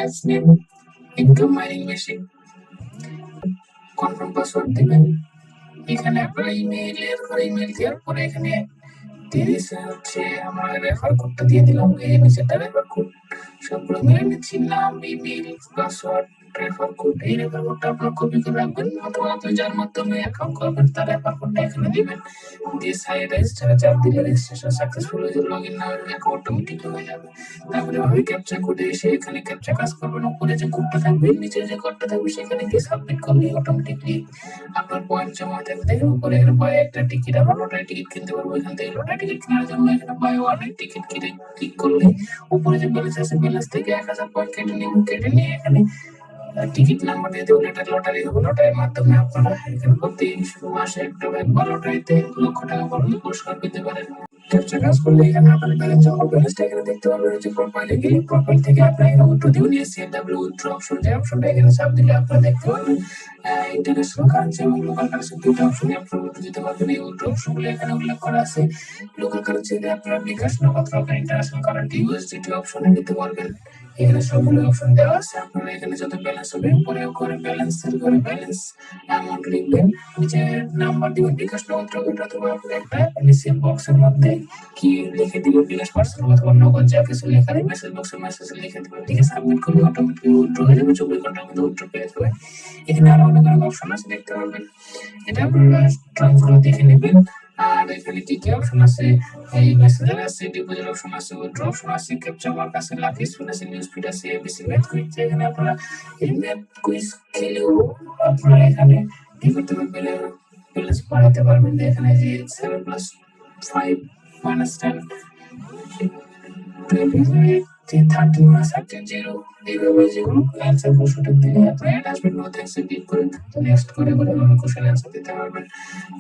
As name, income mining machine, confirm password দিবেন। এখানে আপনারা ইমেইল দেওয়ার পরে এখানে হচ্ছে আমার রেফার কোডটা দিয়ে দিলাম। এই নিচেটা রেফার কোড সবগুলো মেরে নিচ্ছি, নাম, ইমেইল, পাসওয়ার্ড, রেফার কোড। এই রেফার কোডটা আপনার কপি করে রাখবেন, অথবা আপনি যার মাধ্যমে অ্যাকাউন্ট করবেন তার রেফার কোডটা এখানে দিবেন। দিয়ে সাইড রেজিস্টারে চাপ দিলে রেজিস্ট্রেশন সাকসেসফুল হয়ে যাবে, লগইন না হলে অটোমেটিকলি হয়ে যাবে। তারপরে ভাবে ক্যাপচা কোডে এসে এখানে ক্যাপচা কাজ করবেন, উপরে যে কোডটা থাকবে নিচে যে কোডটা থাকবে সেখানে গিয়ে সাবমিট করলে অটোমেটিকলি আপনার পয়েন্ট জমা থাকবে। দেখেন উপরে এখানে বাই একটা টিকিট, আমরা লটারি টিকিট কিনতে পারবো। এখান থেকে লটারি টিকিট কেনার জন্য এখানে বাই ওয়ান টিকিট কিনে ক্লিক করলে উপরে যে ব্যালেন্স আছে ব্যালেন্স থেকে 1000 পয়েন্ট কেটে নিয়ে এখানে টিকিট নাম্বার দিয়ে দেবেন। এটা লটারি হবে, লটারির মাধ্যমে আপনারা এখানে প্রতি মাসে একটা একবার লটারিতে লক্ষ টাকা পর্যন্ত পুরস্কার পেতে পারেন। ক্যাপচা কাজ করলে এখানে আপনার ব্যালেন্স জমা ব্যালেন্সটা এখানে দেখতে পারবেন। যে প্রোফাইলে গেলে প্রোফাইল থেকে আপনার এখানে উইথড্র দিবেন, সিএডব্লিউ উইথড্র অপশন, যে অপশনটা এখানে চাপ দিলে আপনারা দেখতে পারবেন ইন্টারন্যাশনাল কারেন্সি এবং লোকাল কারেন্সি দুটো অপশনে আপনারা উইথড্র দিতে পারবেন। এই উইথড্র অপশনগুলো এখানে উল্লেখ করা আছে। লোকাল কারেন্সিতে আপনারা বিকাশ, নগদ, রকেট, ইন্টারন্যাশনাল কারেন্ট, ইউএসডিটি অপশনে নিতে পারবেন। এখানে সবগুলো অপশন দেওয়া আছে। আপনারা এখানে যত ব্যালেন্স হবে উপরে করে ব্যালেন্স সেল করে ব্যালেন্স অ্যামাউন্ট লিখবেন, নিচে নাম্বার দিবেন, বিকাশ, নগদ, রকেট অথবা আপনার একটা সেম বক্সের মধ্যে কি লিখে দিবেন, বিকাশ পার্সেল অথবা নগদ, যা কিছু লেখা দিবেন মেসেজ বক্সে মেসেজ লিখে দিবেন। ঠিক আছে, সাবমিট করলে অটোমেটিকলি উইথড্র হয়ে যাবে, 24 ঘন্টার মধ্যে উইথড্র পেয়ে যাবে। এখানে আরো অনেক অনেক অপশন আছে, দেখতে পারবেন। এটা আপনারা ট্রান্সফার দেখে নেবেন। আর এখানে কি কি অপশন আছে, এই মেসেঞ্জার আছে, ডিপোজিট অপশন আছে, উইথড্র অপশন আছে, ক্যাপচা মার্ক আছে, লাকি স্পিন আছে, নিউজ ফিড আছে, এবিসি ম্যাথ কুইজ। এখানে আপনারা এই ম্যাথ কুইজ খেলেও আপনারা এখানে কি করতে পারবেন, ব্যালেন্স বাড়াতে পারবেন। এখানে যে 7 + 5 - 10 13 - 0 এইভাবে যেগুলো অ্যান্সার সঠিক দিলে আপনি অ্যাড আসবে, নো থ্যাঙ্কস ক্লিক করে নেক্সট করে কোশ্চেন অ্যান্সার দিতে পারবেন।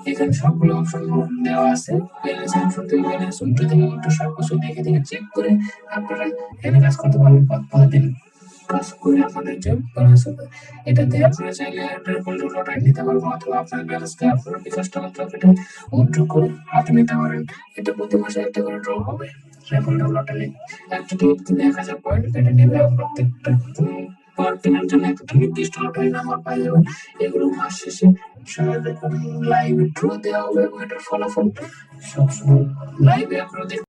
এখানে সবগুলো অপশন দেওয়া আছে। ব্যালেন্স অপশন থেকে ব্যালেন্স উল্টো থেকে উল্টো সবকিছু দেখে চেক করে আপনারা এখানে কাজ করতে পারবেন। প্রতিদিন কাজ করে আপনাদের যে ব্যালেন্স হবে, এটাতে আপনারা চাইলে লটারি নিতে পারবেন, অথবা আপনার ব্যালেন্সকে আপনারা বিকাশ টাকা প্রফিটে উইথড্র করে হাতে নিতে পারেন। এটা প্রতি মাসে একটা করে ড্র হবে। লটারি একটা টিকিট কিনে 1000 পয়েন্ট কেটে নেবে, প্রত্যেকটা পার কেনার জন্য একটা নির্দিষ্ট লটারি নাম্বার পাই যাবেন। এগুলো মাস শেষে লাইভ ড্র দেওয়া হবে এবং এটার ফলাফল সবসময় লাইভে আপনারা দেখতে